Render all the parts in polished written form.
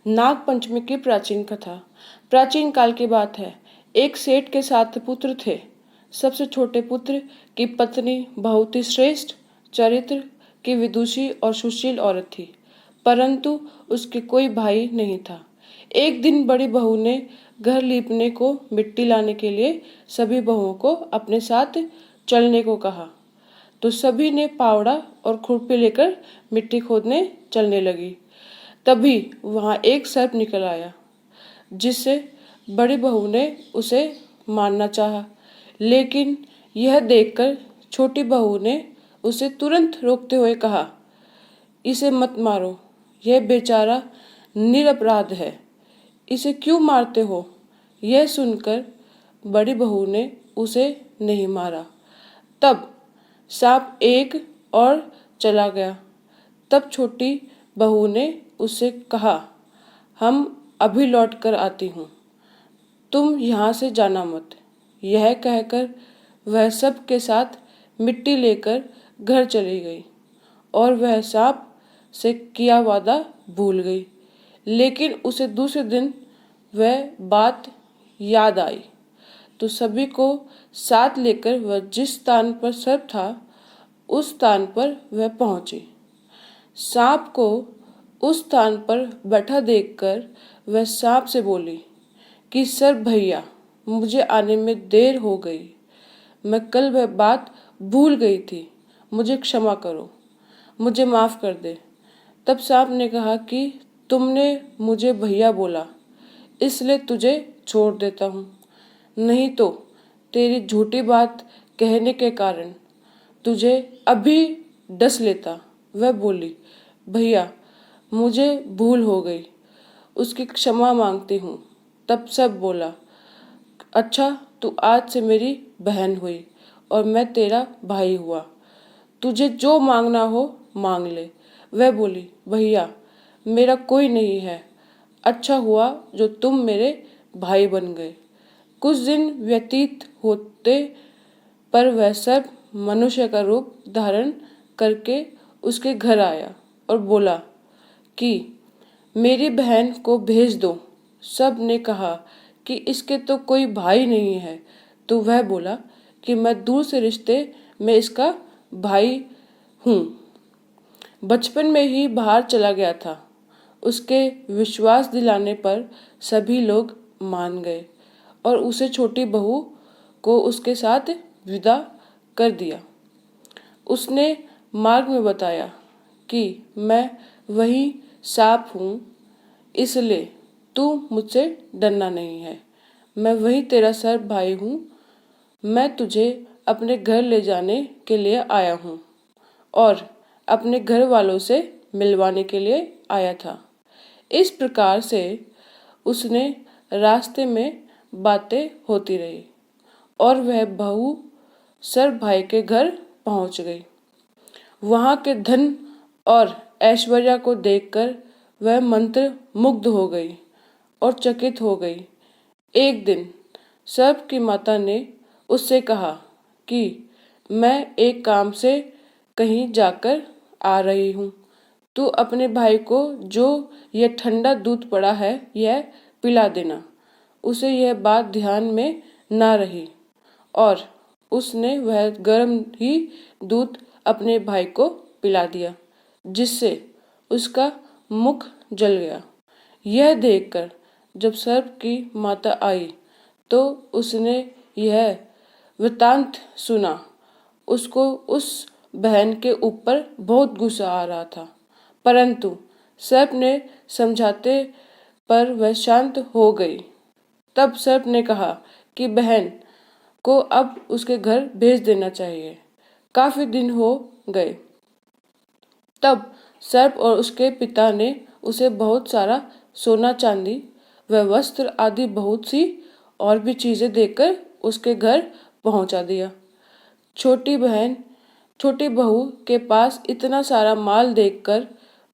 नाग पंचमी की प्राचीन कथा। प्राचीन काल की बात है। एक सेठ के 7 पुत्र थे। सबसे छोटे पुत्र की पत्नी बहुत ही श्रेष्ठ चरित्र की विदुषी और सुशील औरत थी, परंतु उसके कोई भाई नहीं था। एक दिन बड़ी बहू ने घर लीपने को मिट्टी लाने के लिए सभी बहुओं को अपने साथ चलने को कहा, तो सभी ने फावड़ा और खुरपी लेकर मिट्टी खोदने चलने लगी। तभी वहां एक सर्प निकल आया, जिससे बड़ी बहू ने उसे मारना चाहा, लेकिन यह देखकर छोटी बहू ने उसे तुरंत रोकते हुए कहा, इसे मत मारो, यह बेचारा निरपराध है, इसे क्यों मारते हो। यह सुनकर बड़ी बहू ने उसे नहीं मारा। तब सांप एक और चला गया। तब छोटी बहू ने उससे कहा, हम अभी लौट कर आती हूँ, तुम यहाँ से जाना मत। यह कहकर वह सब के साथ मिट्टी लेकर घर चली गई और वह सांप से किया वादा भूल गई। लेकिन उसे दूसरे दिन वह बात याद आई, तो सभी को साथ लेकर वह जिस स्थान पर सर्प था उस स्थान पर वह पहुंची। सांप को उस स्थान पर बैठा देखकर वह सांप से बोली कि सर्प भैया, मुझे आने में देर हो गई, मैं कल वह बात भूल गई थी, मुझे क्षमा करो, मुझे माफ कर दे। तब सांप ने कहा कि तुमने मुझे भैया बोला, इसलिए तुझे छोड़ देता हूँ, नहीं तो तेरी झूठी बात कहने के कारण तुझे अभी डस लेता। वह बोली, भैया मुझे भूल हो गई, उसकी क्षमा मांगती हूँ। तब सब बोला, अच्छा तू आज से मेरी बहन हुई और मैं तेरा भाई हुआ, तुझे जो मांगना हो मांग ले। वह बोली, भैया मेरा कोई नहीं है, अच्छा हुआ जो तुम मेरे भाई बन गए। कुछ दिन व्यतीत होते पर वह सर्प मनुष्य का रूप धारण करके उसके घर आया और बोला कि मेरी बहन को भेज दो। सब ने कहा कि इसके तो कोई भाई नहीं है, तो वह बोला कि मैं दूर से रिश्ते में इसका भाई हूँ, बचपन में ही बाहर चला गया था। उसके विश्वास दिलाने पर सभी लोग मान गए और उसे छोटी बहू को उसके साथ विदा कर दिया। उसने मार्ग में बताया कि मैं वही सांप हूँ, इसलिए तू मुझसे डरना नहीं है, मैं वही तेरा सर्प भाई हूँ, मैं तुझे अपने घर ले जाने के लिए आया हूँ और अपने घर वालों से मिलवाने के लिए आया था। इस प्रकार से उसने रास्ते में बातें होती रही और वह बहू सर्प भाई के घर पहुंच गई। वहां के धन और ऐश्वर्य को देखकर वह मंत्र मुग्ध हो गई और चकित हो गई। एक दिन सर्प की माता ने उससे कहा कि मैं एक काम से कहीं जाकर आ रही हूँ, तू अपने भाई को जो यह ठंडा दूध पड़ा है यह पिला देना। उसे यह बात ध्यान में ना रही और उसने वह गर्म ही दूध अपने भाई को पिला दिया, जिससे उसका मुख जल गया। यह देखकर जब सर्प की माता आई तो उसने यह वृतांत सुना। उसको उस बहन के ऊपर बहुत गुस्सा आ रहा था, परंतु सर्प ने समझाते पर वह शांत हो गई। तब सर्प ने कहा कि बहन को अब उसके घर भेज देना चाहिए, काफी दिन हो गए। तब सर्प और उसके पिता ने उसे बहुत सारा सोना चांदी व वस्त्र आदि बहुत सी और भी चीजें देकर उसके घर पहुंचा दिया। छोटी बहू के पास इतना सारा माल देखकर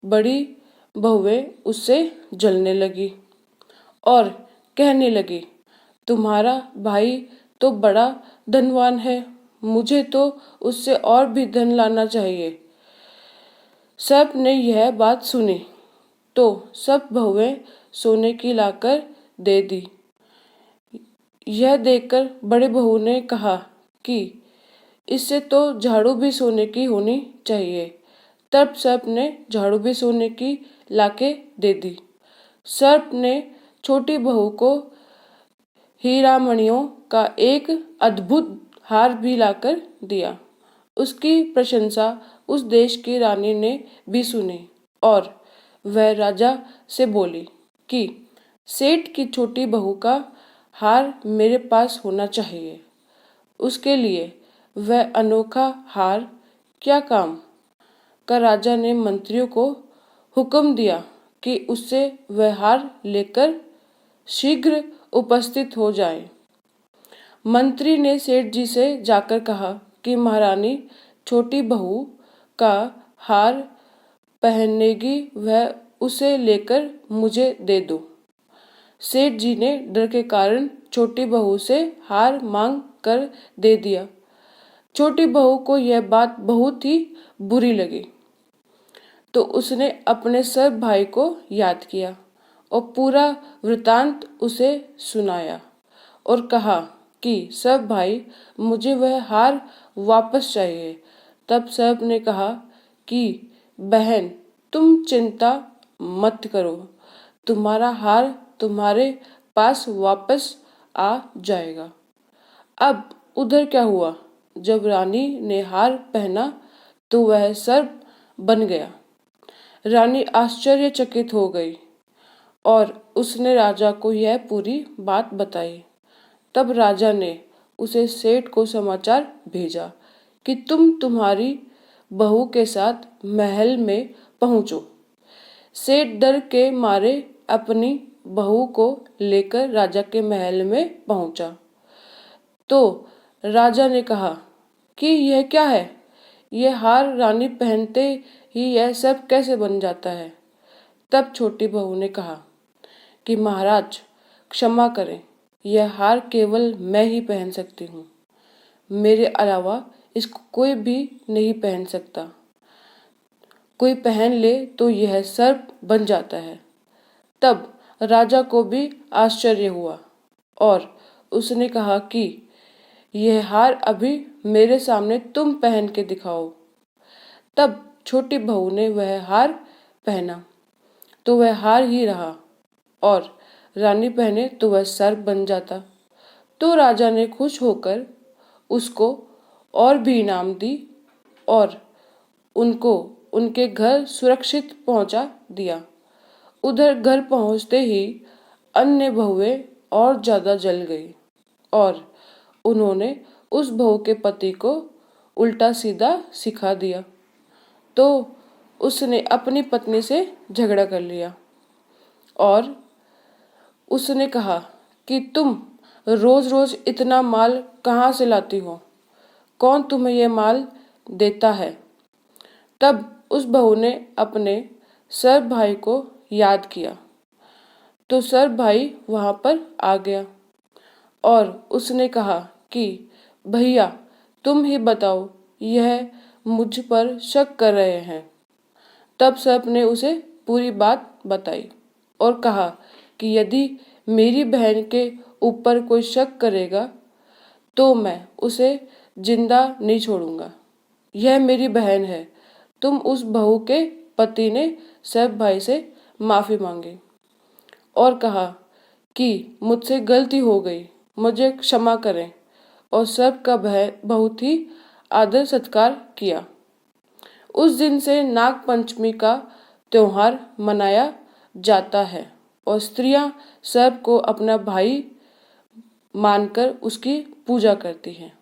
बड़ी बहुएं उससे जलने लगी और कहने लगी, तुम्हारा भाई तो बड़ा धनवान है, मुझे तो उससे और भी धन लाना चाहिए। सर्प ने यह बात सुनी तो सब बहुएं सोने की लाकर दे दी। यह देखकर बड़े बहू ने कहा कि इससे तो झाड़ू भी सोने की होनी चाहिए। तब सर्प ने झाड़ू भी सोने की लाके दे दी। सर्प ने छोटी बहू को हीरामणियों का एक अद्भुत हार भी लाकर दिया। उसकी प्रशंसा उस देश की रानी ने भी सुनी और वह राजा से बोली कि सेठ की छोटी बहू का हार मेरे पास होना चाहिए। उसके लिए वह अनोखा हार क्या काम का राजा ने मंत्रियों को हुक्म दिया कि उससे वह हार लेकर शीघ्र उपस्थित हो जाए। मंत्री ने सेठ जी से जाकर कहा कि महारानी छोटी बहू का हार पहनेगी, वह उसे लेकर मुझे दे दो। सेठ जी ने डर के कारण छोटी बहू से हार मांग कर दे दिया। छोटी बहू को यह बात बहुत ही बुरी लगी, तो उसने अपने सब भाई को याद किया और पूरा वृतांत उसे सुनाया और कहा कि सब भाई, मुझे वह हार वापस चाहिए। तब सब ने कहा कि बहन, तुम चिंता मत करो, तुम्हारा हार तुम्हारे पास वापस आ जाएगा। अब उधर क्या हुआ, जब रानी ने हार पहना तो वह सर्प बन गया। रानी आश्चर्यचकित हो गई और उसने राजा को यह पूरी बात बताई। तब राजा ने उसे सेठ को समाचार भेजा कि तुम तुम्हारी बहू के साथ महल में पहुंचो। सेठ डर के मारे अपनी बहू को लेकर राजा के महल में पहुंचा। तो राजा ने कहा कि यह क्या है, यह हार रानी पहनते ही यह सब कैसे बन जाता है। तब छोटी बहू ने कहा कि महाराज क्षमा करें, यह हार केवल मैं ही पहन सकती हूँ, मेरे अलावा इसको कोई भी नहीं पहन सकता। कोई पहन ले तो यह सर्प बन जाता है। तब राजा को भी आश्चर्य हुआ और उसने कहा कि यह हार अभी मेरे सामने तुम पहन के दिखाओ। तब छोटी बहू ने वह हार पहना तो वह हार ही रहा और रानी पहने तो वह सर्प बन जाता। तो राजा ने खुश होकर उसको और भी इनाम दी और उनको उनके घर सुरक्षित पहुंचा दिया। उधर घर पहुंचते ही अन्य बहुएं और ज्यादा जल गई और उन्होंने उस बहू के पति को उल्टा सीधा सिखा दिया। तो उसने अपनी पत्नी से झगड़ा कर लिया और उसने कहा कि तुम रोज रोज इतना माल कहाँ से लाती हो, कौन तुम्हें यह माल देता है। तब उस बहू ने अपने सर्प भाई को याद किया तो सर्प भाई वहां पर आ गया और उसने कहा कि भैया, तुम ही बताओ, यह मुझ पर शक कर रहे हैं। तब सर्प ने उसे पूरी बात बताई और कहा कि यदि मेरी बहन के ऊपर कोई शक करेगा तो मैं उसे जिंदा नहीं छोड़ूंगा। यह मेरी बहन है। तुम उस बहू के पति ने सर्प भाई से माफी मांगी और कहा कि मुझसे गलती हो गई, मुझे क्षमा करें, और सर्प का बहुत ही आदर सत्कार किया। उस दिन से नाग पंचमी का त्योहार मनाया जाता है और स्त्रियां सर्प को अपना भाई मानकर उसकी पूजा करती हैं।